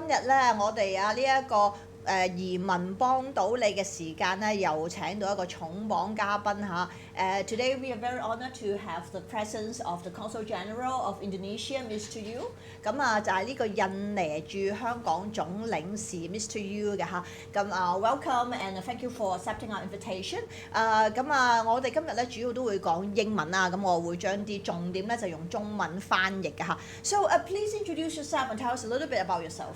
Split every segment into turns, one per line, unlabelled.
日咧，我哋呢一個移民幫到你嘅時間咧，又請到一個重磅嘉賓嚇。Today we are very honoured to have the presence of the Consul General of Indonesia, Mr Yul。咁就係呢個印尼駐香港總領事 Mr Yul 嘅嚇。咁welcome and thank you for accepting our invitation。我哋今日咧主要都會講英文啊，咁我會將啲重點咧就用中文翻譯嘅嚇。So please introduce yourself and tell us a little bit about yourself.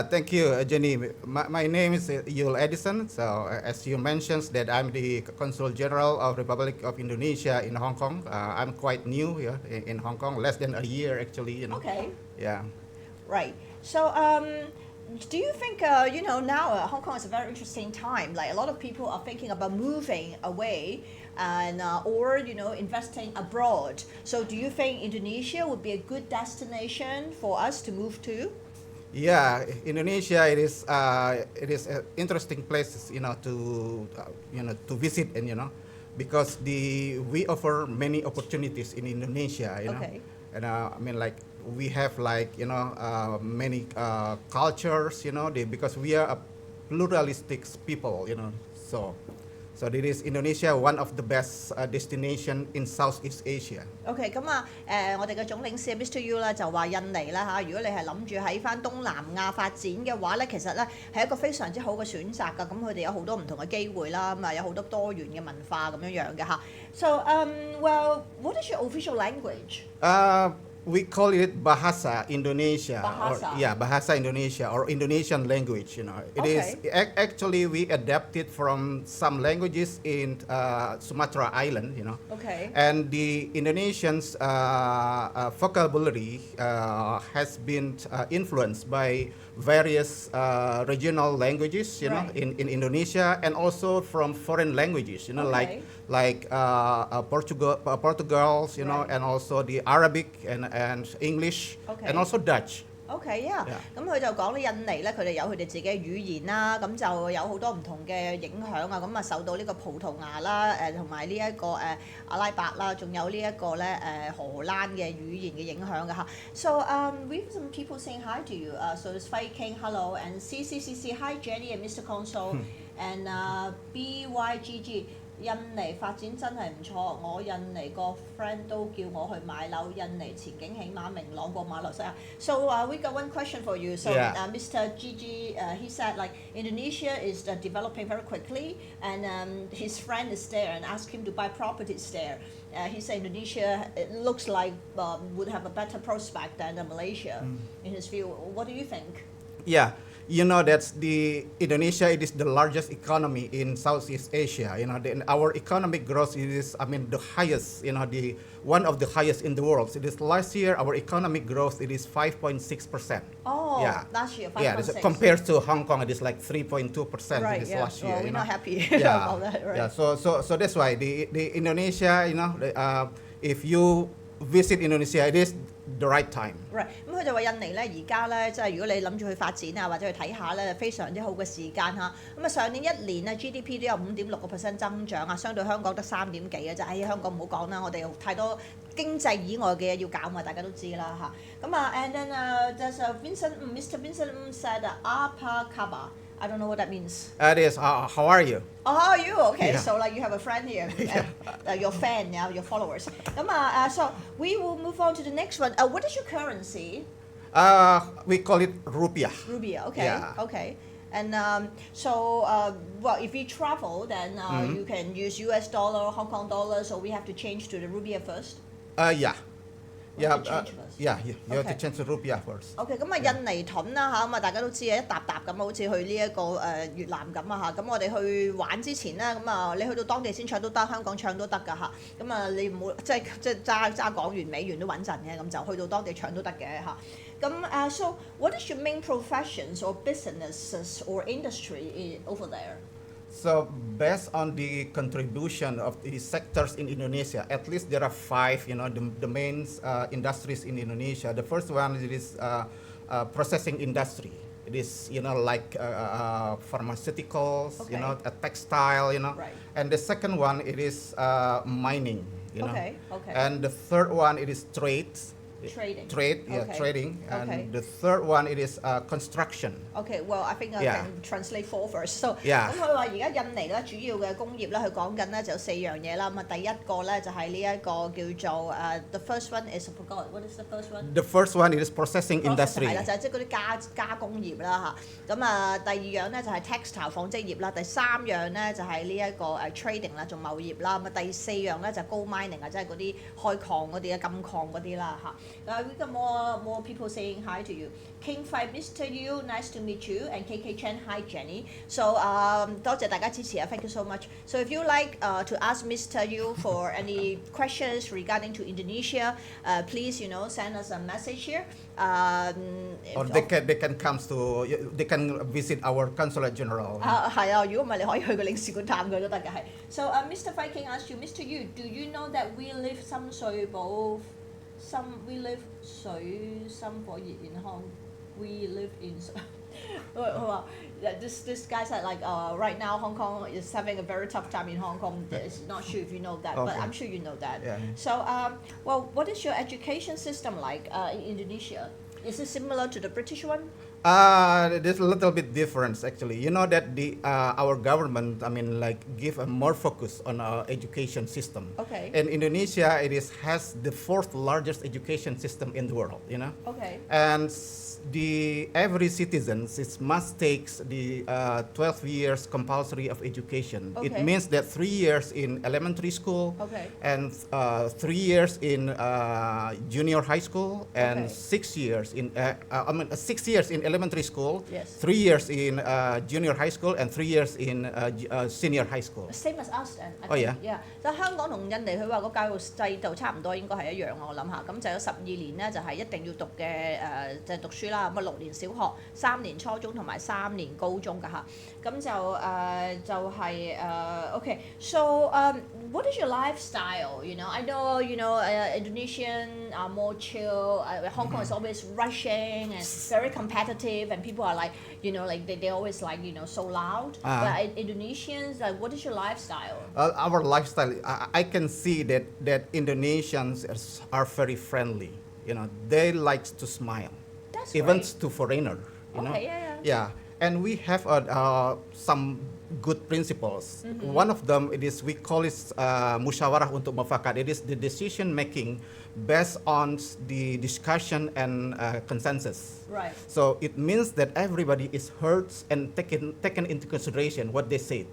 Thank you, Jenny. My name is Yul Edison. So as you mentioned, that I'm the Consul General of Republic of Indonesia in Hong Kong. I'm quite new here in Hong Kong, less than a year actually. You know.
Okay.
Yeah.
Right. So do you think now Hong Kong is a very interesting time? Like a lot of people are thinking about moving away and or investing abroad. So do you think Indonesia would be a good destination for us to move to?
Yeah, Indonesia it is an interesting place to visit and because we offer many opportunities in Indonesia.
Okay.
And I mean like we have many cultures because we are a pluralistic people so this is Indonesia one of the best destination in Southeast Asia.
OK， 我哋嘅總領事 Mr Yul 咧就話印尼啦嚇，如果你係諗住喺翻東南亞發展嘅話咧，其實咧係一個非常之好嘅選擇㗎。咁佢哋有好多唔同嘅機會啦，有好多多元嘅文化咁樣嘅嚇。So what is your official language?
We call it Bahasa Indonesia.
Bahasa.
Bahasa Indonesia or Indonesian language. It is actually we adapted from some languages in Sumatra Island.
Okay.
And the Indonesian's vocabulary has been influenced by various regional languages.
Right.
In Indonesia and also from foreign languages. Like Portugal.
Right.
And also the Arabic and English, and also Dutch.
OK， 咁佢就講咧印尼咧，佢哋有佢哋自己嘅語言啦，咁就有好多唔同嘅影響啊，咁受到呢個葡萄牙啦，同埋呢一個阿拉伯啦，仲有呢一個咧荷蘭嘅語言嘅影響嘅嚇。So we have some people saying hi to you. So it's Fei King, hello, and CCCC, hi Jenny and Mr Consul, and BYGG。印尼發展真係唔錯，我印尼個 friend 都叫我去買樓，印尼前景起碼明朗過馬來西亞。So we got one question for you. So Mr Gigi, he said like Indonesia is developing very quickly, and his friend is there and asked him to buy properties there. He said Indonesia it looks like would have a better prospect than Malaysia in his view. What do you think?
Yeah. That's the Indonesia. It is the largest economy in Southeast Asia. Our economic growth is, the highest. The one of the highest in the world. It is last year our economic growth it is 5.6%.
Oh, yeah. Last year 5.6.
Yeah, compared to Hong Kong, it is like 3.2%.
Right.
It is last year.
We're not happy
Yeah.
about that, right?
Yeah. So that's why the Indonesia. If you visit Indonesia, it is the right time.
Right，咁佢就話印尼咧而家咧，即係如果你諗住去發展啊，或者去睇下咧，非常之好嘅時間嚇。咁上年一年咧 GDP 都有5.6% 增長啊，相對香港得3點幾嘅啫。香港唔好講啦，我哋太多經濟以外嘅嘢要搞嘛，大家都知啦嚇。and then there's Mr Vincent said Apakaba. I don't know what that means.
It is. How are you?
Oh, how are you? Okay,
Yeah.
so like you have a friend here, your fan, your followers. So we will move on to the next one. What is your currency?
We call it rupiah.
Rupiah. Okay.
Yeah.
Okay. And if we travel, then you can use US dollar, Hong Kong dollar. So we have to change to the rupiah first.
Yeah. You have
Okay.
to change the rupiah first.
OK， 印尼盾啦嚇，大家都知啊，一沓沓咁好似去呢一個越南咁啊嚇。咁我哋去玩之前咧，你去到當地先唱都得，香港唱都得㗎嚇。你唔好即係揸港元美元都穩陣嘅，咁就去到當地唱都得嘅嚇。So what is your main professions or businesses or industry over there?
So based on the contribution of the sectors in Indonesia, at least there are 5, the main industries in Indonesia. The first one is processing industry. It is, like pharmaceuticals,
Okay.
A textile,
Right.
And the second one, it is mining,
Okay.
And the third one, it is trade,
trading.
Trading. And
Okay.
the third one it is construction.
Okay, well I think I
Yeah.
can translate four first. So
Yeah.
咁佢話而家印尼咧主要嘅工業咧，佢講緊咧就有4樣嘢啦。咁啊第一個咧就係呢一個叫做the first one is I forgot what is the first one?
The first one is processing industry.
係啦，就係即係嗰啲加工業啦嚇。咁啊第二樣咧就係 textile 紡織業啦。第三樣咧就係呢一個trading 啦，做貿易啦。咁啊第四樣咧就係 gold mining 啊，即係嗰啲開礦嗰啲啊，金礦嗰啲啦嚇。We got more people saying hi to you. King Five, Mr Yul, nice to meet you, and KK Chen, hi Jenny. So 多謝大家支持啊 ，thank you so much. So if you like to ask Mr Yul for any questions regarding to Indonesia, please send us a message here.
Or they can come to they can visit our consulate general.
係啊，如果唔係你可以去個領事館探佢都得嘅係。So Mr Viking asked you, Mr Yul, do you know that we live 深水埗we live 水深火熱 in Hong we live in 佢話 this guy said like right now Hong Kong is having a very tough time in Hong Kong. It's not sure if you know that, but
Okay.
I'm sure you know that.
Yeah.
So well, what is your education system like in Indonesia? Is it similar to the British one?
There's a little bit difference actually. You know that our government, give a more focus on our education system.
Okay.
In Indonesia, has the fourth largest education system in the world.
Okay.
And every citizen must take the 12 years compulsory of education.
Okay.
It means that 3 years in elementary school,
Okay.
and 3 years in junior high school, and
Okay.
6 years in 6 years in elementary school,
Yes.
3 years in junior high school, and 3 years in senior high school.
Same as us then. I
Oh,
think.
yeah?
就香港同印尼佢話個教育制度差唔多，應該係一樣我諗下。咁就有12年咧，就係一定要讀嘅就係讀書啦。咁啊6年小學、3年初中同埋3年高中㗎嚇。咁就係okay. So what is your lifestyle? I know Indonesian are more chill. Hong Kong is always rushing and very competitive, and people are like like they always like so loud. But Indonesians, like, what is your lifestyle?
Our lifestyle, I can see that Indonesians are very friendly. They like to smile,
That's
even
great.
to foreigner.
Okay, yeah.
Yeah, and we have some good principles.
Mm-hmm.
One of them we call it musyawarah untuk mufakat. It is the decision making based on the discussion and consensus.
Right.
So it means that everybody is heard and taken into consideration what they said.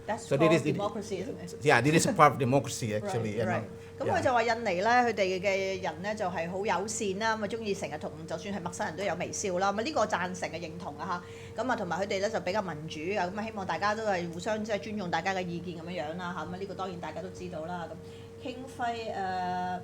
That's
so
called
this is
democracy, isn't it?
Yeah, this is a part of democracy actually.
Right. 咁佢就話印尼咧，佢哋嘅人咧就係好友善啦，咁啊中意成日同就算係陌生人都有微笑啦，咁呢個贊成嘅認同啊嚇，咁啊同埋佢哋咧就比較民主啊，咁啊希望大家都係互相即係尊重大家嘅意見咁樣樣啦嚇，咁啊呢個當然大家都知道啦咁。King 輝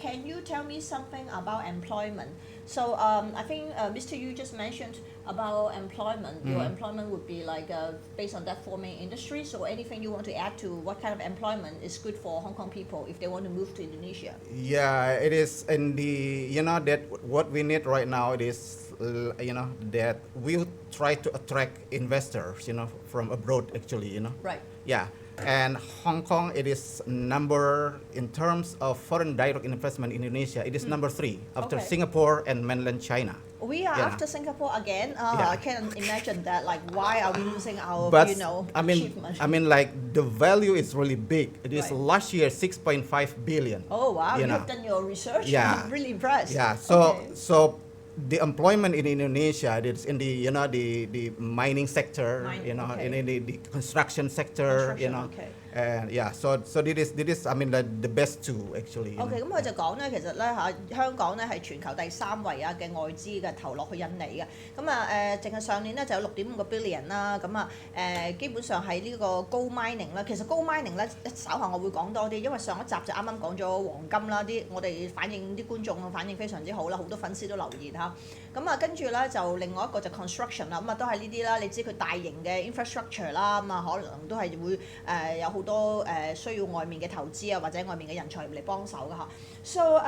can you tell me something about employment? So I think Mr. Yu just mentioned about employment. Your employment would be like based on that four main industries. So anything you want to add to what kind of employment is good for Hong Kong people if they want to move to Indonesia?
Yeah, it is in that what we need right now. It is that we try to attract investors from abroad actually.
Right.
Yeah. And Hong Kong, it is number in terms of foreign direct investment in Indonesia. It is number 3 after
Okay.
Singapore and mainland China.
We are
Yeah.
after Singapore again.
Yeah.
I can imagine that. Like, why are we losing our,
But
achievement?
like the value is really big. It is
Right.
last year 6.5 billion.
Oh wow,
you
you've
know.
done your research.
Yeah.
I'm really impressed.
Yeah.
Okay.
So the employment in Indonesia, it's in the mining sector,
okay.
in the construction sector,
Okay.
And yeah, so this is the best two actually.
OK，咁佢就講咧，其實咧香港咧係全球第3位啊嘅外資嘅投落去印尼嘅，咁啊淨係上年咧就有6.5個 billion 啦，咁啊基本上係呢個 gold mining 啦，其實 gold mining 咧稍後我會講多啲，因為上一集就啱啱講咗黃金啦，我哋啲觀眾反應非常之好啦，好多粉絲都留言嚇，咁啊跟住咧就另外一個就 construction 啦，咁啊都係呢啲啦，你知佢大型嘅 infrastructure 啦，咁啊可能都係會有好多需要外面嘅投資啊，或者外面嘅人才嚟幫手㗎嚇。So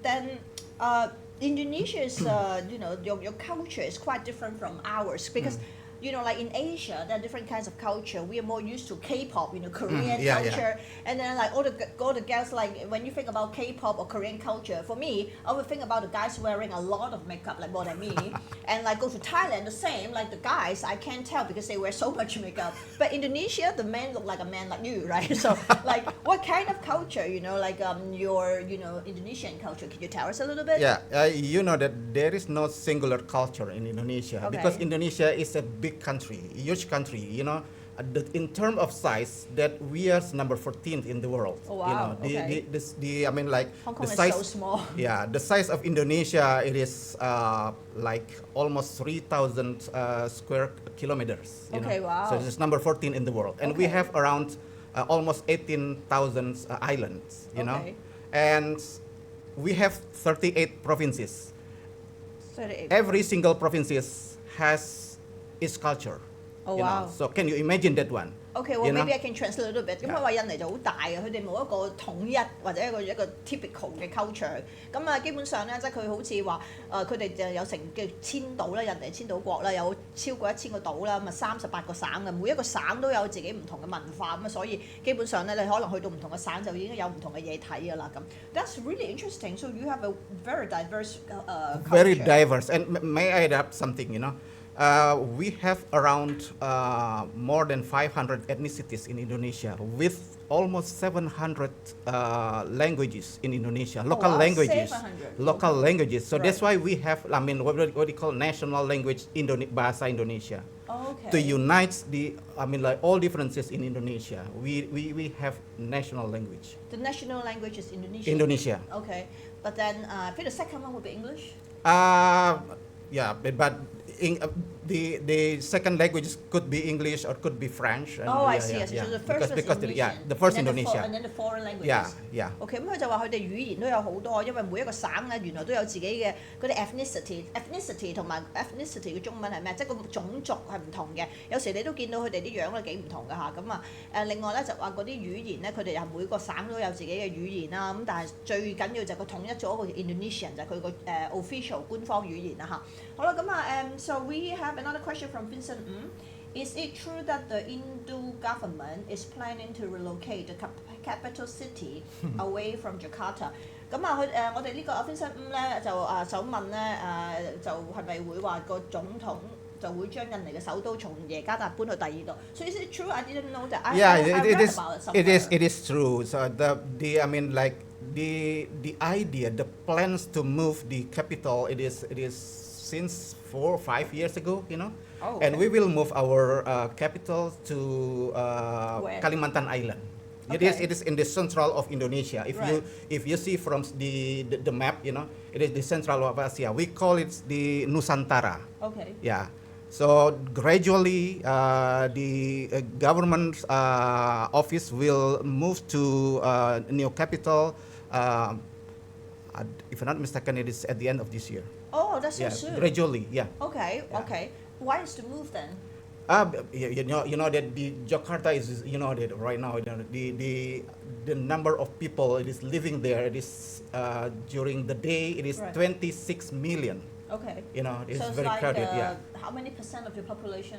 then Indonesia's your culture is quite different from ours because you know, like in Asia, there are different kinds of culture. We are more used to K-pop, you know, Korean
yeah,
culture, and then like all the girls, like when you think about K-pop or Korean culture, for me, I would think about the guys wearing a lot of makeup, like more than me, and like go to Thailand, the same, like the guys, I can't tell because they wear so much makeup. But Indonesia, the men look like a man like you, right? So like, what kind of culture, you know, like your, you know, Indonesian culture? Can you tell us a little bit?
Yeah, you know that there is no singular culture in Indonesia because Indonesia is a big country, huge country. You know, in terms of size, that we are number 14th in the world.
Oh, wow.
You know, I mean, like
Hong Kong
the
is
size.
so small.
Yeah, the size of Indonesia, it is like almost 3,000 square kilometers. You know?
Wow.
So it's number 14 in the world, and we have around almost 18,000 islands. You know, and we have 38 provinces.
38.
Every single province has its culture.
Oh,
you
wow.
know? So can you imagine that one?
Okay, well
you know?
maybe I can translate a little bit. 咁佢話印尼就好大嘅，佢哋冇一個統一或者一個 typical 嘅 culture。咁啊，基本上咧，即係佢好似話佢哋就有成叫千島啦，印尼千島國啦，有超過1000個島啦，咁啊38個省嘅，每一個省都有自己唔同嘅文化咁啊，所以基本上咧，你可能去到唔同嘅省就已經有唔同嘅嘢睇㗎啦咁。That's really interesting. So you have a very diverse culture.
Very diverse. And may I add something? You know. We have around more than 500 ethnicities in Indonesia with almost 700 languages in Indonesia, local languages.
700.
Local languages. So
Right.
that's why we have, I mean, what do you call national language, Bahasa Indonesia.
Okay.
To unite I mean, like all differences in Indonesia, we have national language.
The national language is Indonesian.
Indonesia.
Okay, but then I think the second one would be English.
Yeah, but the second language could be English or could be French. And
I
yeah,
see.
yeah,
So
yeah.
the first was
because
Indonesian.
the first
and then
Indonesia.
And then the foreign languages.
Yeah.
OK，咁佢就話佢哋語言都有好多，因為每一個省咧原來都有自己嘅嗰啲 ethnicity 同埋 ethnicity 嘅中文係咩？即係個種族係唔同嘅。有時你都見到佢哋啲樣咧幾唔同㗎嚇。咁啊另外咧就話嗰啲語言咧，佢哋又每個省都有自己嘅語言啦。咁但係最緊要就係佢統一咗一個 Indonesian 就係佢個official 官方語言啦嚇。好啦，咁so we have another question from Vincent. Is it true that the Indo government is planning to relocate the capital city away from Jakarta? 咁我哋呢個 Vincent 咧就想問咧就係咪會話個總統就會將印尼嘅首都從耶加達搬去第二度？So is it true? I didn't know that.
Yeah,
I read
it is.
about it somewhere.
It is true. So I mean, like the idea, the plans to move the capital, it is since 4 or 5 years ago, you know.
Oh, okay.
And we will move our capital to Kalimantan Island.
Okay.
It is in the central of Indonesia. If you see from the map, you know, it is the central of Asia. We call it the Nusantara.
Okay.
Yeah. So gradually, the government office will move to new capital. If I'm not mistaken, it is at the end of this year.
Oh, that's so soon.
Gradually, yeah.
Okay.
Yeah.
Okay. Why is the move then?
You know that the Jakarta is, you know, that right now the number of people it is living there, it is during the day it is 26 million.
Okay.
You know, it's
so
very
like,
crowded. Yeah.
How many percent of your population?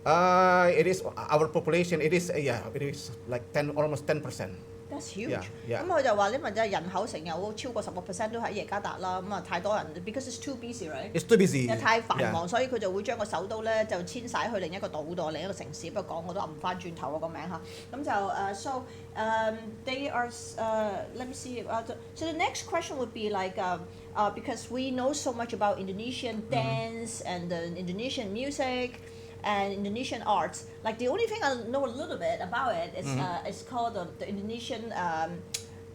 It is our population. It is it is like almost 10%.
That's huge.
Yeah.
咁佢就話因為真係人口成有超過10%都喺耶加達啦，咁啊太多人 because it's too busy, right?
It's too busy.
太繁忙，所以佢就會將個首都咧就遷徙去另一個島度，另一個城市。不過講我都揞翻轉頭個名嚇。咁就so they are let me see. So the next question would be like because we know so much about Indonesian dance and the Indonesian music. And Indonesian arts, like the only thing I know a little bit about it is it's called the Indonesian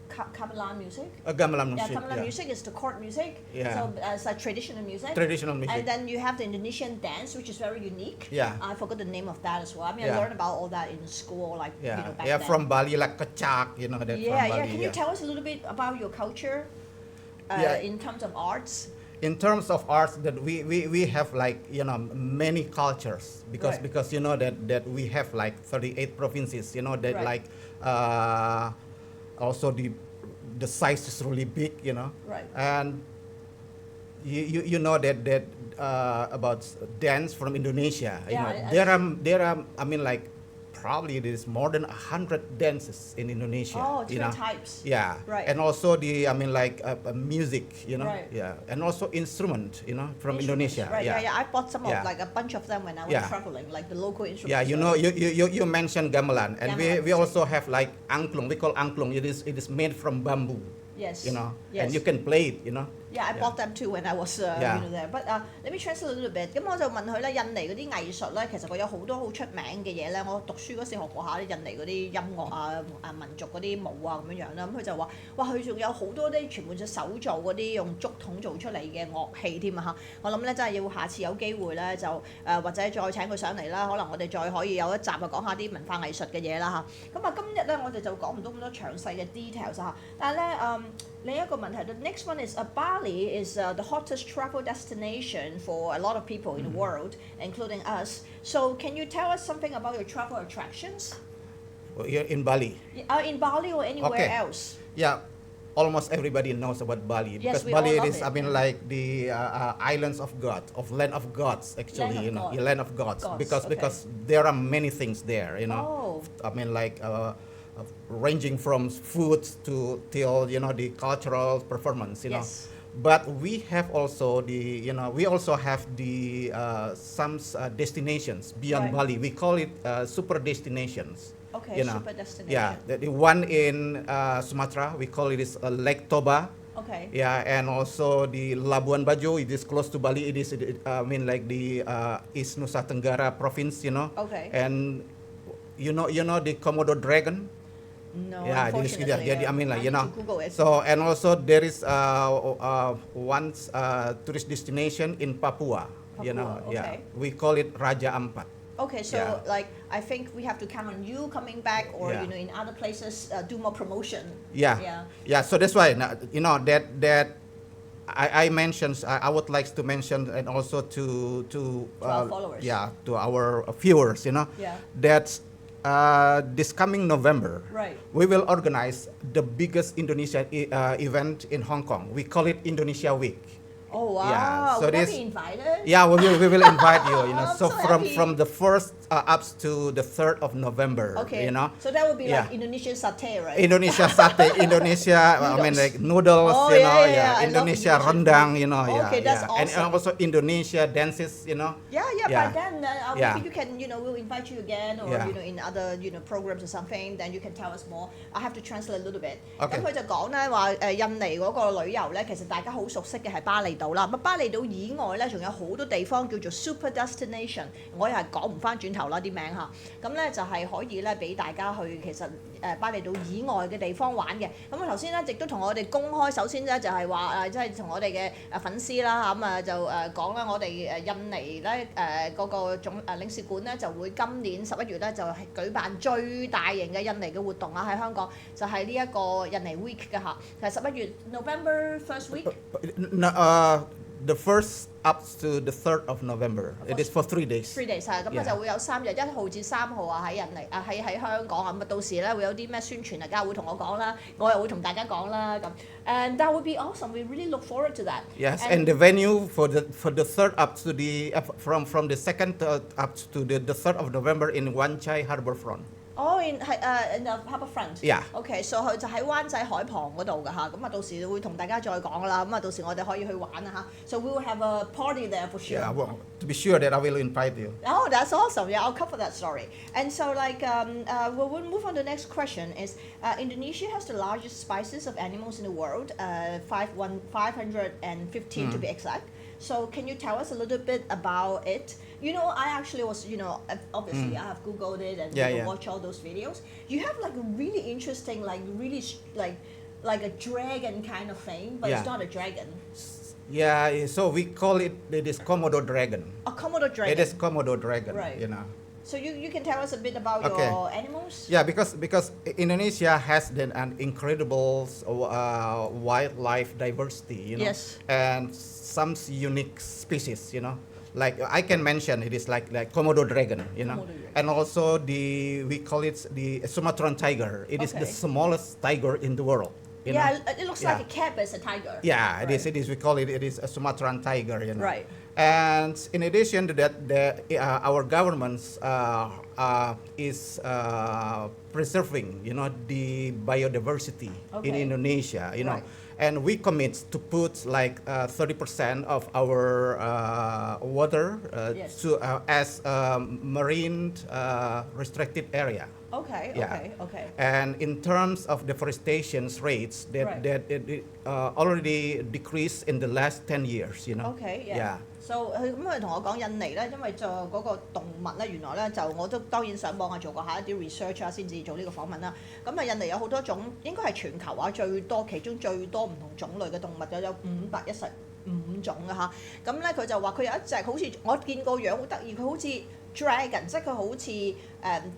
gamelan music.
Gamelan music.
Yeah, gamelan music is the court music.
Yeah.
So it's like traditional music.
Traditional music.
And then you have the Indonesian dance, which is very unique.
Yeah.
I forgot the name of that as well. I mean, I learned about all that in school, like you know, back
yeah,
then.
from Bali, like kecak, you know that.
Yeah,
from Bali,
Can you tell us a little bit about your culture in terms of arts?
In terms of arts, that we have like, you know, many cultures because you know that we have like 38 provinces, you know, that like also the size is really big, you know.
Right.
And you know that about dance from Indonesia.
Yeah,
There are I mean like probably there's more than 100 dances in Indonesia.
Oh, different types.
Yeah.
Right.
And also like music,
Right.
Yeah. And also instrument, from Indonesia.
Right. Yeah. I bought some of
Yeah.
like a bunch of them when I was
Yeah.
traveling, like the local instruments.
Yeah, you mentioned gamelan, and
Gamelan,
we also have like angklung. We call angklung. It is made from bamboo.
Yes.
And
Yes.
you can play it.
Yeah, I bought them too when I was
Yeah.
there. But let me translate a little bit.咁我就問佢咧，印尼嗰啲藝術咧，其實佢有好多好出名嘅嘢咧。我讀書嗰時學過下啲印尼嗰啲音樂民族嗰啲舞咁樣樣啦。咁佢就話：哇，佢仲有好多啲全部隻手做嗰啲用竹筒做出嚟嘅樂器添啊！我諗咧真係要下次有機會咧就或者再請佢上嚟啦。可能我哋再可以有一集講下啲文化藝術嘅嘢啦咁今日咧我哋就講唔到咁多詳細嘅 details 但係咧另一個問題 the next one is Bali is the hottest travel destination for a lot of people in the world, including us. So can you tell us something about your travel attractions?
You're in Bali.
In Bali or anywhere
Okay.
else?
Yeah, almost everybody knows about Bali
Yes,
because
we all
Bali
love
is,
it.
I mean, like the islands of God, of land of gods, actually,
Land of God.
land of gods,
Gods,
because
okay.
because there are many things there,
Oh.
I mean, like ranging from food to till the cultural performance,
Yes.
But we have also we also have the some destinations beyond
Right.
Bali. We call it super destinations.
Okay, super destination.
Yeah, the one in Sumatra, we call it is Lake Toba.
Okay.
Yeah, and also the Labuan Bajo, it is close to Bali. It is, I mean, like the East Nusa Tenggara province,
Okay.
And you know the Komodo dragon.
No,
Yeah,
unfortunately.
I mean, like
I need to Google it.
So, and also there is one tourist destination in Papua.
Papua,
Yeah,
okay.
we call it Raja Ampat.
Okay, so
Yeah.
like I think we have to count on you coming back, or
Yeah.
in other places do more promotion.
Yeah. So that's why that I mentioned. I would like to mention, and also to
our followers.
Yeah, to our viewers.
Yeah.
That this coming November,
Right.
we will organize the biggest Indonesia event in Hong Kong. We call it Indonesia Week.
Oh wow!
Yeah, so
Will I
this-
be invited?
Yeah, we will invite you.
I'm
So
so
from
happy.
from the 1st up to the 3rd of November.
Okay. So that would be
Yeah.
like Indonesian satay, right?
Indonesia sate, Indonesia, I mean
Noodles.
like noodles,
Oh, yeah, yeah, I love
Indonesia
Indonesian
rendang,
food. Okay, that's
And
awesome.
also Indonesia dances,
Yeah.
Yeah.
By then,
Yeah.
maybe you can, we'll invite you again, or
Yeah.
in other, programs or something. Then you can tell us more. I have to translate a little bit.
Okay.
咁佢就講咧話印尼嗰個旅遊咧，其實大家好熟悉嘅係巴厘島啦。咁巴厘島以外咧，仲有好多地方叫做 super destination，我又係講唔翻轉頭啦啲名嚇。咁咧就係可以咧俾大家去其實巴厘島以外嘅地方玩嘅。咁頭先咧亦都同我哋公開，首先咧就係話即係同我哋嘅粉絲啦就講啦，我哋印尼咧嗰個領事館咧就會今年11月咧就係舉辦最大型嘅印尼嘅活動喺香港，就係呢一個印尼 week 嘅嚇，就係11月 November first week。The
1st up to the 3rd of November. It is for 3 days.
3 days 咁
Yeah.
就會有3日，1號至3號喺印尼喺香港咁到時咧會有啲咩宣傳，大家會同我講啦，我又會同大家講啦咁。And that would be awesome. We really look forward to that.
Yes, and the venue for the 3rd up to the from the 2nd up to the 3rd of November in Wan Chai Harbourfront.
in the harbourfront.
Yeah.
Okay, so 佢就喺灣仔海旁嗰度㗎嚇，咁到時會同大家再講啦，咁到時我哋可以去玩嚇。So we will have a party there for sure.
Yeah, well, to be sure that I will invite you.
Oh, that's awesome. Yeah, I'll cover that story. And so, we'll move on to the next question. Is Indonesia has the largest species of animals in the world, 515 to be exact. So, can you tell us a little bit about it? I actually was, obviously I have Googled it and watched all those videos. You have like a really interesting, like a dragon kind of thing, but it's
Yeah.
not a dragon.
Yeah, so we call it is Komodo dragon.
A Komodo dragon.
It is Komodo dragon,
Right. So you can tell us a bit about
Okay.
your animals?
Yeah, because Indonesia has an incredible wildlife diversity,
Yes.
and some unique species, Like I can mention, it is like Komodo dragon,
Komodo dragon.
and also we call it the Sumatran tiger. It is the
Okay.
smallest tiger in the world. You know?
Yeah, it looks like a cat, but it's a tiger.
Yeah,
right.
it is. We call it. It is a Sumatran tiger. You know.
Right.
And in addition to that, our governments is preserving, the biodiversity in
Okay.
Indonesia. You know,
Right.
and we commit to put like 30% of our water
Yes.
as marine restricted area.
Okay,
Yeah.
okay.
And in terms of deforestation rates,
Right.
that it already decreased in the last 10 years. You know.
Okay, yeah.
Yeah.
So 佢同我講印尼咧，因為就嗰個動物咧，原來咧就我都當然上網做過下一啲 research 啊，先至做呢個訪問啦。咁啊，印尼有好多種，應該係全球其中最多唔同種類嘅動物，有515種啊嚇。咁咧佢就話佢有一隻好似我見個樣好得意，佢好似dragon，即係佢好似即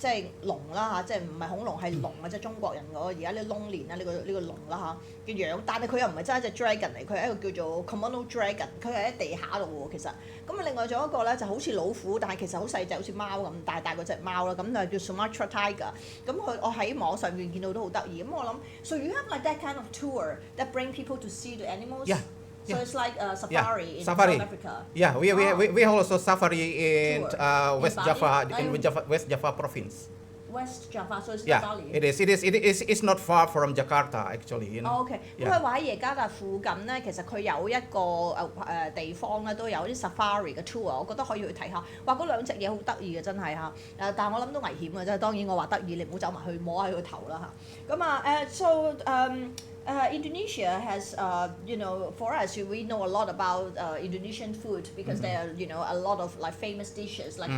係龍啦嚇，即係唔係恐龍係龍啊，即係中國人而家呢龍年啦呢個龍啦嚇嘅樣，但係佢又唔係真係一隻 dragon 嚟，佢係一個叫做 Komodo dragon，佢係喺地下度喎其實。咁啊另外仲有一個咧就好似老虎，但係其實好細隻，好似貓咁大嗰隻貓啦，咁就叫 Sumatra tiger。咁我喺網上面見到都好得意，咁我諗 ，so you have like that kind of tour that bring people to see the animals.
Yeah.
So it's like a safari in
safari.
South Africa.
Yeah, we also safari in
Tour.
West
In
Java,
Bali?
West Java province.
West Java, so it's
Yeah,
Bali.
it is. It's not far from Jakarta actually. You know.
OK，咁
Yeah.
佢話喺耶加達附近咧，其實佢有一個地方咧，都有啲 safari 嘅 tour，我覺得可以去睇下。話嗰兩隻嘢好得意嘅，真係嚇。但係我諗都危險嘅，即係當然我話得意，你唔好走埋去摸下佢個頭啦嚇。咁啊Indonesia has, for us, we know a lot about Indonesian food because there are, a lot of like famous dishes like,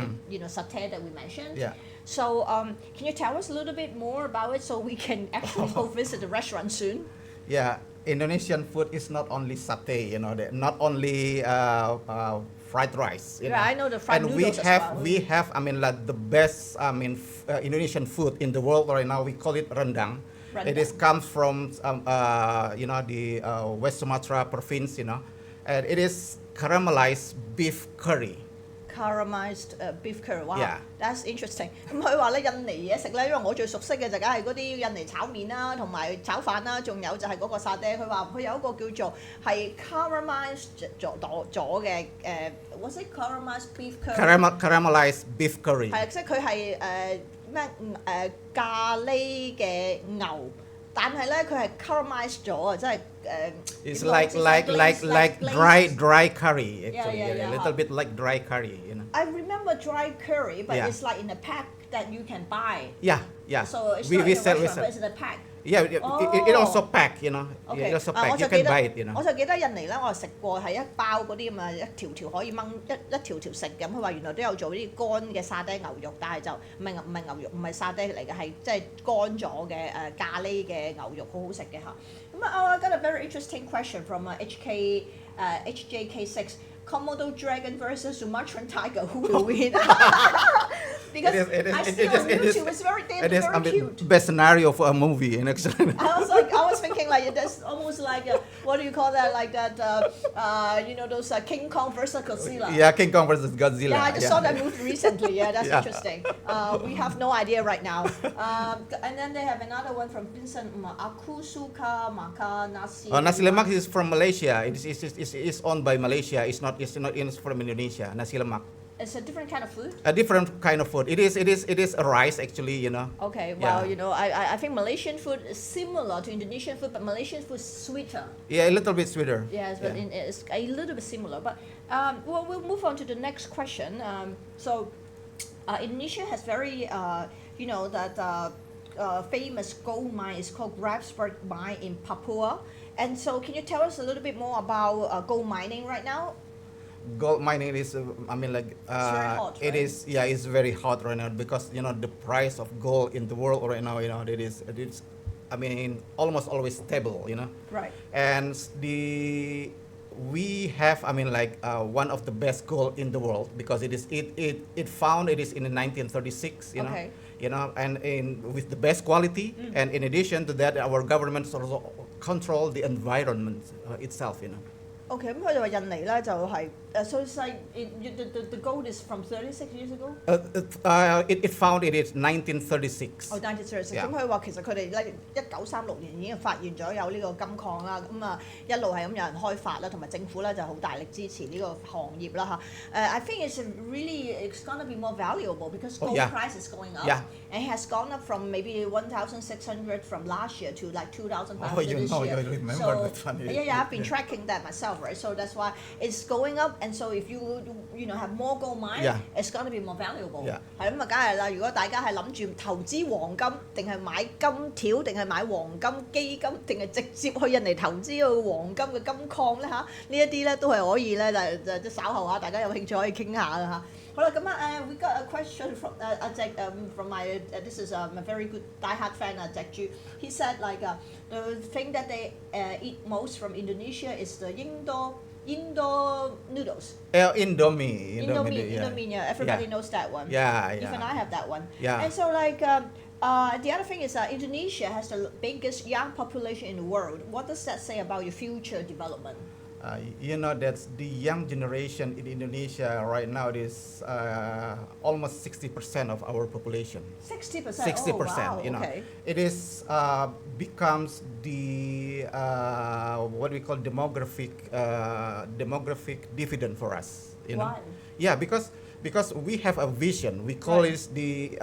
satay that we mentioned.
Yeah.
So, can you tell us a little bit more about it so we can actually go visit the restaurant soon?
Yeah, Indonesian food is not only satay, not only fried rice.
Yeah, I know the fried
and
noodles as well.
we have, like the best, Indonesian food in the world right now. We call it rendang. It comes from, the West Sumatra province, and it is caramelized beef curry.
Caramelized beef curry. Wow,
Yeah.
That's interesting. 咁佢話咧印尼嘢食咧，因為我最熟悉嘅就梗係嗰啲印尼炒面啦，同埋炒飯啦，仲有就係嗰個沙爹。佢話佢有一個叫做係 caramelized 咗嘅was it caramelized beef curry？
Caramelized beef curry.
係，即係佢係咩咖喱嘅牛。但係咧，佢係 caramelized 咗啊！即係
It's like dry curry actually.
Yeah.
A little bit like dry curry.
I remember dry curry, but
Yeah.
it's like in a pack that you can buy.
Yeah.
So it's
we
not in a
sell.
restaurant, but it's in a pack.
Yeah, it also pack. It also pack.
我
You
就記
can buy it.
得，我就記得印尼咧，我係食過係一包嗰啲咁啊，一條可以掹一條食咁。佢話原來都有做啲乾嘅沙爹牛肉，但係就唔係牛肉，唔係沙爹嚟嘅，係即係乾咗嘅咖喱嘅牛肉，好好食嘅嚇。咁I got a very interesting question from HJK6. Komodo dragon versus Sumatran tiger, who will win? Because I see on YouTube, it's very cute.
Best scenario for a movie, actually.
I was thinking like that's almost like what do you call that? Like that, those King Kong versus Godzilla.
Yeah, King Kong versus Godzilla.
Yeah, I just saw that movie recently. Yeah, that's
Yeah.
interesting. We have no idea right now. And then they have another one from Vincent. Aku suka makan nasi.
Nasi lemak is from Malaysia. It's owned by Malaysia. It's not from Indonesia. Nasi lemak.
It's a different kind of food.
A different kind of food. It is a rice actually.
Okay, well,
Yeah.
I think Malaysian food is similar to Indonesian food, but Malaysian food is sweeter.
Yeah, a little bit sweeter.
Yes, but it's a little bit similar. But we'll move on to the next question. Indonesia has very, famous gold mine. It's called Grafsberg Mine in Papua. And so, can you tell us a little bit more about gold mining right now?
Gold mining is,
it's very hot,
it
right?
is, it's very hot right now because the price of gold in the world right now, it is, almost always stable,
Right.
And we have, one of the best gold in the world because it is in the 1936,
Okay.
And with the best quality, and in addition to that, our government also control the environment itself,
OK，咁佢哋話印尼咧就係so it's like the gold is from 36 years ago。It
founded in 1936.
哦，1936。咁
Yeah.
佢話其實佢哋咧1936年已經發現咗有呢個金礦啦，咁啊一路係咁有人開發啦，同埋政府咧就好大力支持呢個行業啦嚇。I think it's gonna be more valuable because gold price is going up.
Yeah.
And it has gone up from maybe 1,600 from last year to like 2,500
Oh, you
this
know,
year.
you remember
So,
that one.
yeah, I've been tracking that myself, right? So that's why it's going up, and so if you have more gold mine,
Yeah.
it's gonna be more valuable.
Yeah.
係咁啊，梗係啦。如果大家係諗住投資黃金，定係買金條，定係買黃金基金，定係直接去印尼投資個黃金嘅金礦咧嚇，呢一啲咧都係可以咧，就稍後啊，大家有興趣可以傾下嘅嚇。好啦，咁啊we got a question from from my this is a very good die-hard fan Jack Ju. He said like the thing that they eat most from Indonesia is the Indo noodles.
Indomie.
Indomie, yeah. Everybody
Yeah.
knows that one.
Yeah,
Even I have that one.
Yeah.
And so like the other thing is Indonesia has the biggest young population in the world. What does that say about your future development?
That's the young generation in Indonesia right now. It is almost 60% of our population.
60%.
60%.
Oh, wow. Okay.
It is becomes the what we call demographic dividend for us.
Why?
Yeah, because we have a vision. We call
Right.
it the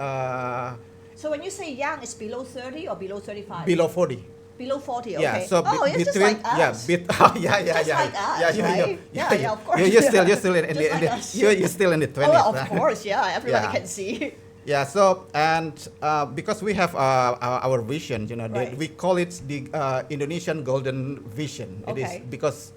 So when you say young, it's below 30 or below 35?
below 40.
Below 40, okay.
Yeah, so
it's just
between
like us.
yeah,
Just like us, right? Yeah, of course.
You're still in
Just
the
like us.
you're still in the 20s.
Oh, of course, yeah. Everybody
Yeah.
can see.
Yeah, so and because we have our vision,
Right.
we call it the Indonesian Golden Vision. It is
Okay.
because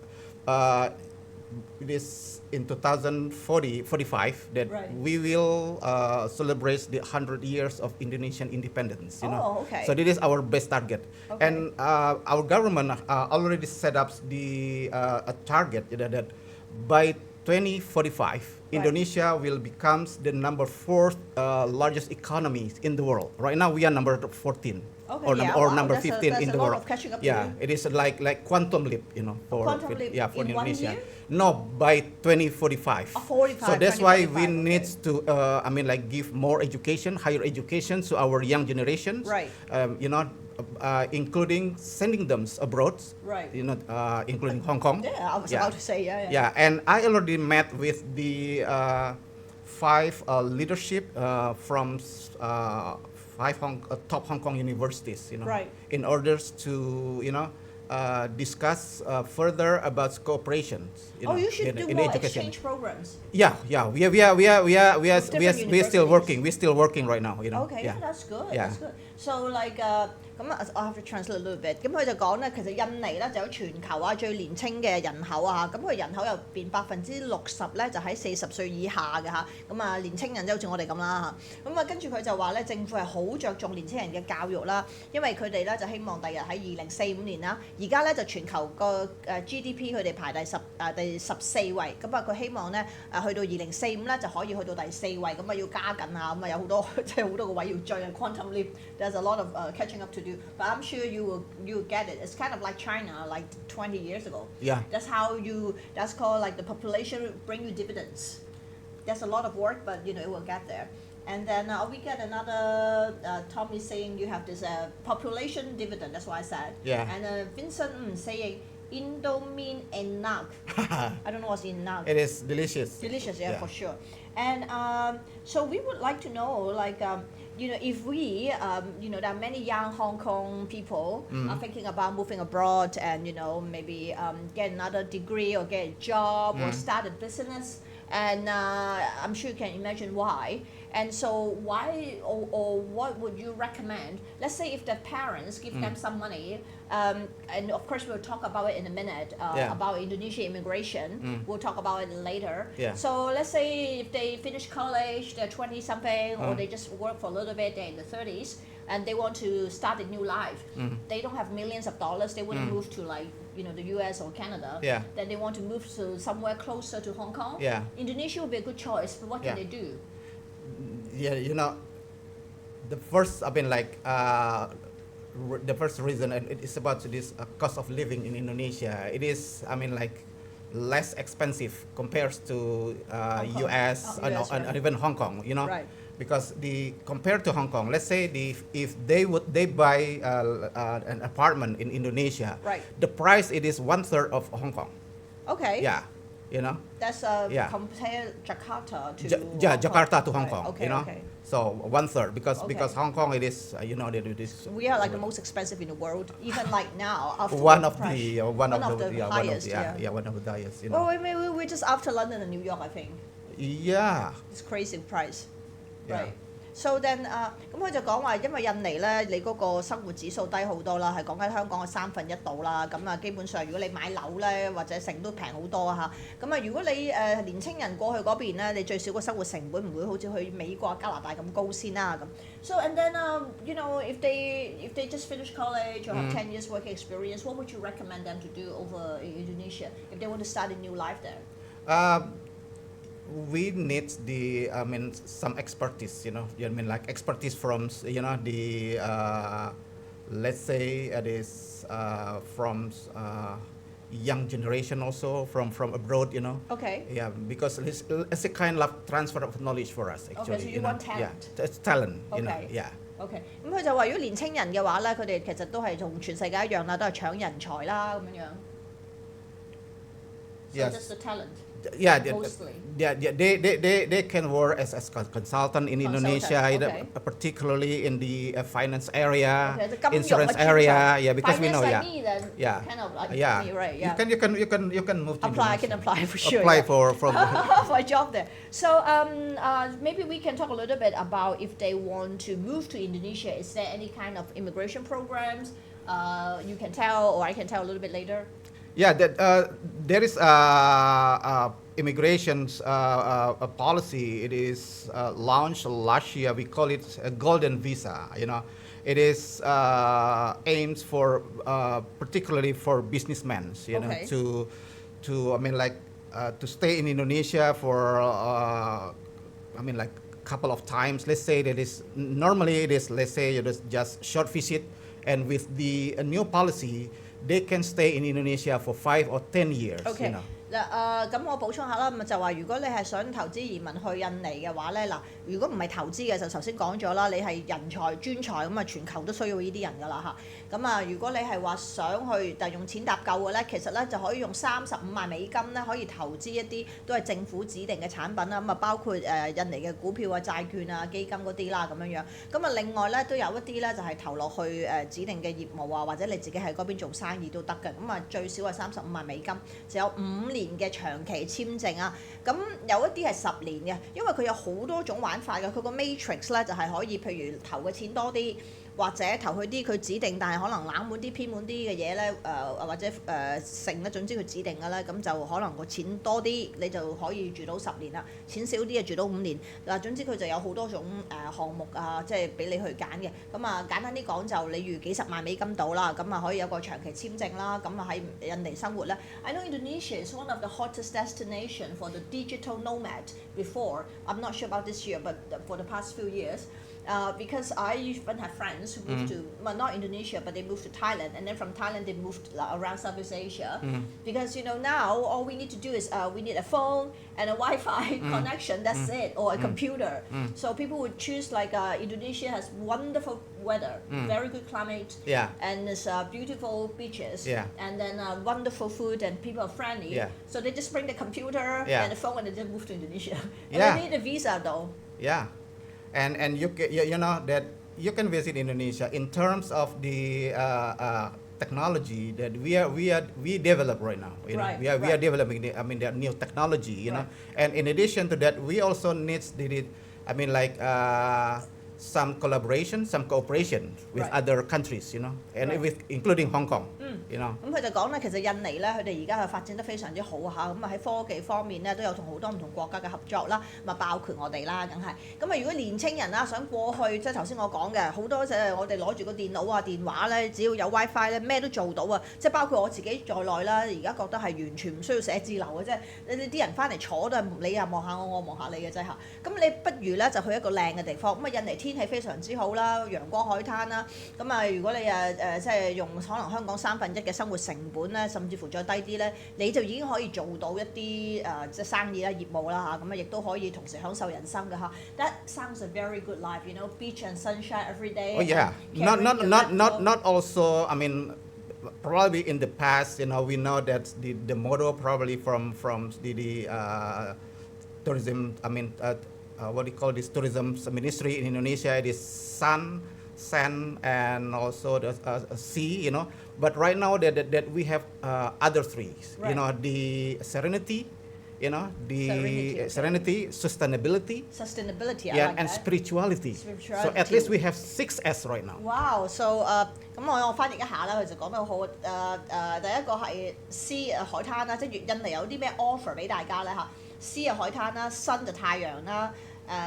it is in 2045 that
Right.
we will celebrate the 100 years of Indonesian independence.
Oh, okay.
So this is our best target,
Okay.
and our government already set up the a target that by 2045, Indonesia will become the number 4 largest economy in the world. Right now, we are number 14
Okay,
or,
yeah,
or
wow,
number
that's
15
that's
in
a
the
lot
world.
of catching up to
Yeah,
do.
it is like quantum leap, for
quantum leap
for
in 1
Indonesia.
year?
No, by 2045.
45,
So that's why we
2045,
need
okay.
to give more education, higher education to our young generations.
Right.
Including sending them abroad.
Right.
Including Hong Kong.
Yeah, I was about to say, yeah.
Yeah, and I already met with the 5 leadership from 5 top Hong Kong universities,
Right.
in order to, discuss further about cooperation.
You should do
in
more
education.
exchange programs.
Yeah, we are still
universities.
working. We're still working right now.
Okay, yeah, that's good.
Yeah.
That's good. So like I have to translate a little bit。咁佢就講咧，其實印尼咧就有全球最年輕嘅人口啊，咁佢人口入邊60%咧就喺40歲以下嘅嚇，咁啊年青人即係好似我哋咁啦嚇，咁啊跟住佢就話咧政府係好着重年青人嘅教育啦，因為佢哋咧就希望第日喺2045年啦，而家咧就全球個GDP 佢哋排第14位，咁啊佢希望咧去到2045咧就可以去到第4位，咁啊要加緊啊，咁啊有好多即係好多個位要追啊 ，quantum leap。There's a lot of catching up to do, but I'm sure you'll get it. It's kind of like China, like 20 years ago.
Yeah.
That's called like the population bring you dividends. There's a lot of work, but it will get there. And then we get another Tommy saying you have this population dividend. That's what I said.
Yeah.
And Vincent saying Indomie enak. I don't know what's enak.
It is delicious.
Delicious, yeah, for sure. And so we would like to know, like, if we, there are many young Hong Kong people are thinking about moving abroad and, maybe get another degree or get a job or start a business. And I'm sure you can imagine why. And so why or what would you recommend? Let's say if the parents give them some money, and of course we'll talk about it in a minute, about Indonesian immigration. We'll talk about it later.
Yeah.
So let's say if they finish college, they're 20-something, or they just work for a little bit, they're in the 30s, and they want to start a new life. They don't have millions of dollars. They wouldn't move to like the US or Canada.
Yeah.
Then they want to move to somewhere closer to Hong Kong.
Yeah.
Indonesia would be a good choice, but what can they do?
Yeah, the first, the first reason, and it is about this cost of living in Indonesia. It is, less expensive compared to US,
US,
and
right.
even Hong Kong, you know.
Right.
Because compared to Hong Kong, let's say if they buy an apartment in Indonesia,
Right.
the price it is 1/3 of Hong Kong.
Okay.
Yeah, you know.
That's
Yeah.
compare Jakarta to
Yeah,
Hong Kong.
Jakarta to Hong
Right.
Kong,
Okay,
you know.
okay.
So 1/3 because
Okay.
Hong Kong it is you know it is
We are like the most expensive in the world, even like now after
one
the
of
crash.
the
One of the highest,
one of the highest, you know.
Well, we're just after London and New York, I think.
Yeah.
It's crazy price.
Yeah.
Right. So then 咁佢就講話，因為印尼咧，你嗰個生活指數低好多啦，係講緊香港嘅1/3度啦。咁啊，基本上如果你買樓咧，或者成都平好多啊嚇。咁啊，如果你年青人過去嗰邊咧，你最少個生活成本唔會好似去美國、加拿大咁高先啦咁。So and then you know if they just finish college or have 10 years working experience, what would you recommend them to do over in Indonesia if they want to start a new life there?
We need some expertise, you know. I mean, like expertise from, you know, let's say it is from young generation also from abroad, you know.
Okay.
Yeah, because it's a kind of transfer of knowledge for us actually.
Okay, so you want talent.
Yeah, it's talent, you know.
Okay.
Yeah.
OK，咁佢就話：如果年青人嘅話咧，佢哋其實都係同全世界一樣啦，都係搶人才啦咁樣樣。So
Yes.
just the talent.
Yeah,
Mostly.
they can work as consultant in Indonesia,
okay.
particularly in the finance area,
Okay, the 金融
insurance
嘅專才
area. Yeah, because we know,
Finance
yeah,
like me then,
yeah,
kind of like
yeah.
me, right? Yeah.
You can move to
Apply, I can
Indonesia.
apply for sure.
Apply
yeah.
for
for a job there. So maybe we can talk a little bit about if they want to move to Indonesia. Is there any kind of immigration programs you can tell, or I can tell a little bit later?
Yeah, that there is immigration's a policy. It is launched last year. We call it a golden visa. You know, it is aims for particularly for businessmen. You
Okay.
know, to I mean like to stay in Indonesia for I mean like couple of times. Let's say that is normally it is, let's say it is just short visit, and with the new policy, they can stay in Indonesia for 5 or 10 years.
OK，
You know.
嗱咁我補充下啦，咁就話如果你係想投資移民去印尼嘅話咧，嗱如果唔係投資嘅就頭先講咗啦，你係人才專才咁啊，全球都需要呢啲人㗎啦嚇。咁啊，如果你係話想去但係用錢搭救嘅咧，其實咧就可以用35萬美金咧，可以投資一啲都係政府指定嘅產品啦，咁啊包括印尼嘅股票啊、債券啊、基金嗰啲啦咁樣樣。咁啊另外咧都有一啲咧就係投落去指定嘅業務啊，或者你自己喺嗰邊做生意都得嘅。咁啊最少係35萬美金，就有5年嘅長期簽證啊。咁有一啲係10年嘅，因為佢有好多種玩法嘅。佢個 matrix 咧就係可以譬如投嘅錢多啲。或者投去啲佢指定，但係可能冷門啲、偏門啲嘅嘢咧，或者成咧，總之佢指定嘅咧，咁就可能個錢多啲，你就可以住到10年啦；錢少啲就住到5年。嗱，總之佢就有好多種項目啊，即係俾你去揀嘅。咁啊，簡單啲講就你預幾十萬美金到啦，咁啊可以有個長期簽證啦，咁啊喺印尼生活咧。I know Indonesia is one of the hottest destination for the digital nomad before. I'm not sure about this year, but for the past few years. Because I even have friends who moved to, well, not Indonesia, but they moved to Thailand, and then from Thailand they moved around Southeast Asia. Because now all we need to do is we need a phone and a Wi-Fi connection. That's it, or a computer. So people would choose like Indonesia has wonderful weather, very good climate, and it's beautiful beaches, and then wonderful food, and people are friendly. So they just bring the computer and the phone, and they just move to Indonesia. And they need a visa though.
Yeah. And you know that you can visit Indonesia in terms of the technology that we develop right now. You know, we are developing the new technology. You know, and in addition to that, we also need some collaboration, some cooperation with other countries. You know, and with including Hong Kong. You know.
咁佢就講咧，其實印尼咧，佢哋而家係發展得非常之好嚇，咁啊喺科技方面咧都有同好多唔同國家嘅合作啦，咁啊包括我哋啦，梗係。咁啊如果年青人啦想過去，即係頭先我講嘅，好多就係我哋攞住個電腦啊、電話咧，只要有 WiFi 咧，咩都做到啊！即係包括我自己在內啦，而家覺得係完全唔需要寫字樓嘅啫。你啲人翻嚟坐都係你又望下我，我望下你嘅啫嚇。咁你不如咧就去一個靚嘅地方。咁啊印尼天氣非常之好啦，陽光海灘啦。咁啊如果你即係用可能香港3/2 1/3嘅生活成本咧，甚至乎再低啲咧，你就已經可以做到一啲即係生意啦、業務啦嚇，咁啊亦都可以同時享受人生嘅嚇。That sounds a very good life, you know, beach and sunshine every day.
Oh yeah, not also. I mean, probably in the past, you know, we know that the model probably from the tourism. I mean, what do you call this tourism ministry in Indonesia? It is sun, sand, and also the sea. You know, but right now that we have other three.
Right.
You know, the serenity. You know, the serenity, sustainability,
yeah,
and spirituality. So at least we have 6 S right now.
Wow, so 咁我翻譯一下啦，佢就講得好好。第一個係 sea 海灘啦，即係印尼有啲咩 offer 俾大家咧嚇？sea 海灘啦，sun 就太陽啦。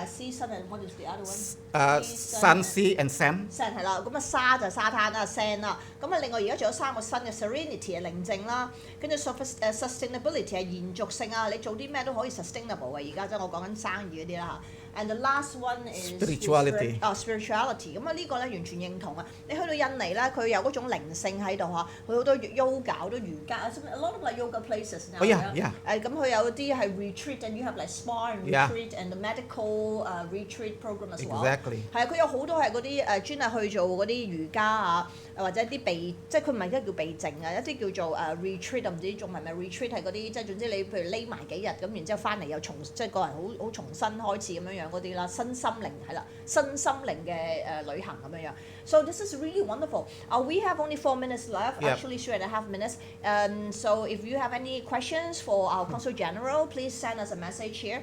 sea, sun and what is the other one?
Sun, sea and sand.
Sand 係啦，咁啊沙就沙灘啦，sand 啦。咁啊另外而家仲有3個新嘅 serenity 係寧靜啦，跟住 sustainability 係延續性啊，你做啲咩都可以 sustainable 嘅。而家即係我講緊生意嗰啲啦嚇。And the last one is
spirituality.
Spirituality。咁啊呢個咧完全認同啊！你去到印尼咧，佢有嗰種靈性喺度嚇，佢好多 yoga 好多瑜伽 ，a lot of like yoga places now.
Oh yeah.
咁佢有啲係 retreat and you have like spa and retreat and the medical retreat program as well.
Exactly.
係啊，佢有好多係嗰啲專係去做嗰啲瑜伽啊，或者啲避，即係佢唔係一叫避靜啊，一啲叫做retreat，唔知中文係咪 retreat 係嗰啲，即係總之你譬如匿埋幾日咁，然之後翻嚟又即係個人好重新開始咁樣樣嗰啲啦，身心靈係啦，身心靈嘅旅行咁樣樣。So this is really wonderful. We have only 4 minutes left, actually 3.5 minutes. So if you have any questions for our Consul General, please send us a message here.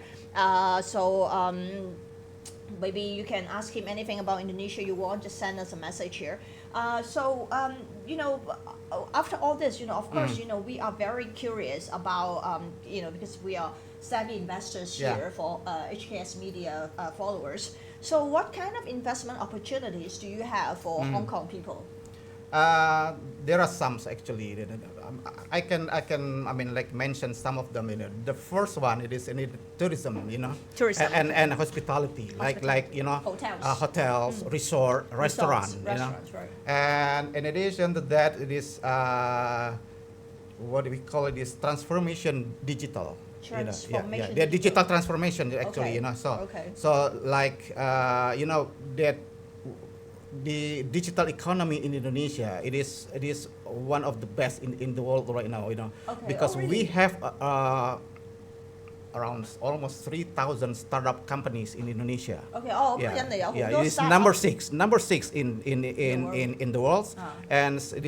Maybe you can ask him anything about Indonesia you want, just send us a message here. You know, after all this, you know, of course, you know, we are very curious about, you know, because we are savvy investors here for HKS Media followers. So what kind of investment opportunities do you have for Hong Kong people?
There are some actually. I can I mean like mention some of them. You know, the first one it is in tourism. You know,
tourism
and hospitality. Like you know, hotels, resort, restaurants. You know,
right.
And in addition to that, it is what do we call it? Is transformation digital.
Transformation.
The digital transformation actually. You know, so like you know that. The digital economy in Indonesia, it is one of the best in the world right now, you know, because we have around almost 3,000 startup companies in Indonesia. It is number six in the world, and it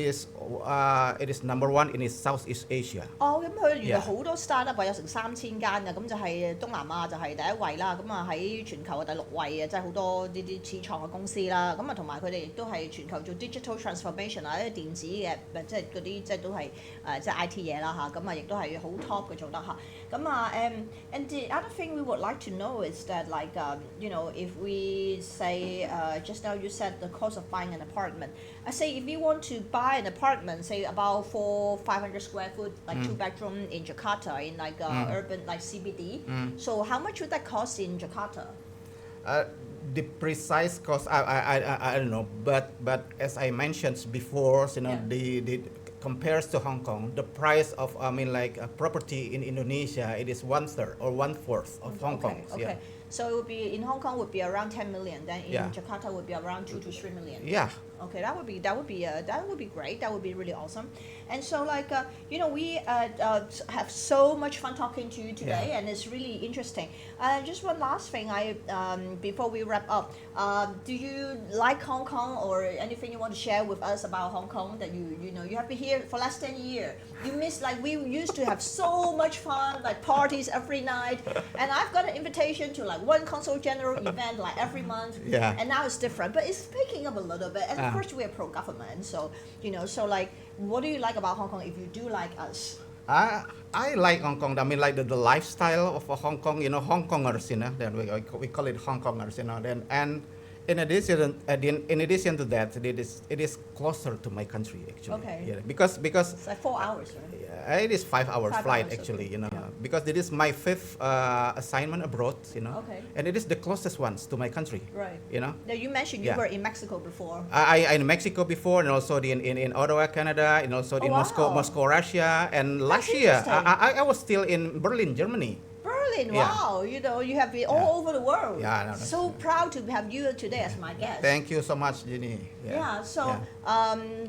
is number 1 in Southeast Asia.
咁佢原來好多 startup 有成3000間嘅，咁就係東南亞就係第1位啦，咁啊喺全球嘅第6位嘅，即係好多呢啲始創嘅公司啦，咁啊同埋佢哋亦都係全球做 digital transformation 啊，啲電子嘅，即係嗰啲即係都係即係 IT 嘢啦嚇，咁啊亦都係好 top 嘅做得嚇，咁啊And the other thing we would like to know is that, like, you know, if we say, just now you said the cost of buying an apartment. I say if you want to buy an apartment, say about 400-500 square foot, like 2-bedroom in Jakarta, in like urban, like CBD. So how much would that cost in Jakarta?
The precise cost, I don't know, but as I mentioned before, you know, the compares to Hong Kong, the price of property in Indonesia, it is 1/3 or 1/4 of Hong Kong.
Okay. So it would be in Hong Kong would be around 10 million. Then in Jakarta would be around 2 to 3 million.
Yeah.
Okay, that would be great. That would be really awesome. And so you know, we have so much fun talking to you today, and it's really interesting. Just one last thing, before we wrap up, do you like Hong Kong or anything you want to share with us about Hong Kong that you know you have been here for last 10 years? You miss we used to have so much fun, like parties every night, and I've got an invitation to like one Consul General event like every month.
Yeah.
And now it's different, but it's picking up a little bit. And of course we're pro-government, so you know. So like, what do you like about Hong Kong if you do like us?
I like Hong Kong. I mean, like the lifestyle of Hong Kong. You know, Hong Kongers. You know, then we call it Hong Kongers. You know, then and in addition to that, it is closer to my country actually.
Okay.
Yeah, because
It's like 4 hours, right?
It is 5 hours
5
flight
hours,
actually.
okay.
You know, because this is my fifth assignment abroad, you know,
Okay.
and it is the closest ones to my country.
Right.
You know.
Now, you mentioned you
Yeah.
were in Mexico before.
I in Mexico before, and also in Ottawa, Canada, and also in
wow.
Moscow, Russia, and last
That's
year
interesting.
I was still in Berlin, Germany.
Berlin,
Yeah.
wow! You know, you have been all over the world.
Yeah, no, that's
so
right.
proud to have you today as my guest.
Thank you so much, Jenny.
Yeah. So,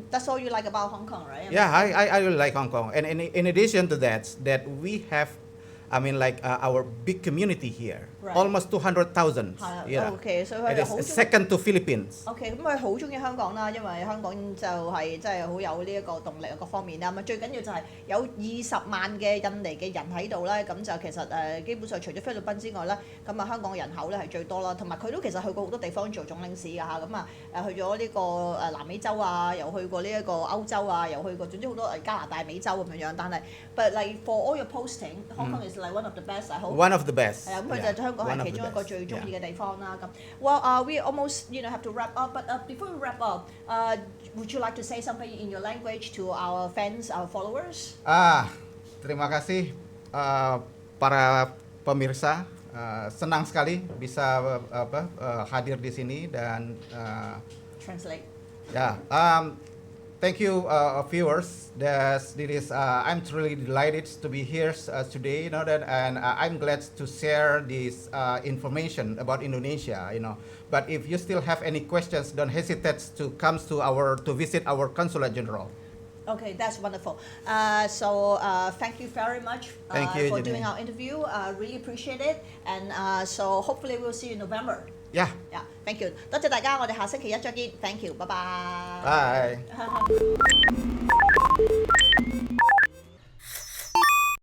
that's all you like about Hong Kong, right?
Yeah, I really like Hong Kong, and in addition to that we have, I mean, like our big community here,
Right.
almost 200,000. Yeah.
Okay, so
It
佢哋好
is
中
second to Philippines.
OK，咁佢好中意香港啦，因為香港就係真係好有呢一個動力啊，各方面啦。咁最緊要就係有20萬嘅印尼嘅人喺度咧，咁就其實基本上除咗菲律賓之外咧，咁香港人口咧係最多啦，同埋佢都其實去過好多地方做總領事㗎嚇，咁去咗呢個南美洲啊，又去過呢一個歐洲啊，又去過總之好多加拿大、美洲咁樣樣。但係 but like for all your posting, Hong Kong is like one of the best. I hope.
One of the best.
係啊，咁佢就香港
One
係
of
其
the
中一個
best.
最中意
Yeah.
嘅地方啦。咁we almost have to wrap up, but before we wrap up, would you like to say something in your language to our fans, our followers?
Terima kasih para pemirsa. Senang sekali bisa hadir di sini dan
Translate.
yeah. Thank you, viewers. I'm truly delighted to be here today, you know, and I'm glad to share this information about Indonesia, you know. But if you still have any questions, don't hesitate to come to visit our Consulate General.
Okay, that's wonderful. So thank you very much
Thank you,
for
Jenny.
doing our interview. Really appreciate it, and so hopefully we'll see you in November.
Yeah.
Yeah, thank you. 多謝大家，我哋下星期一再見。Thank you，拜拜。
Bye.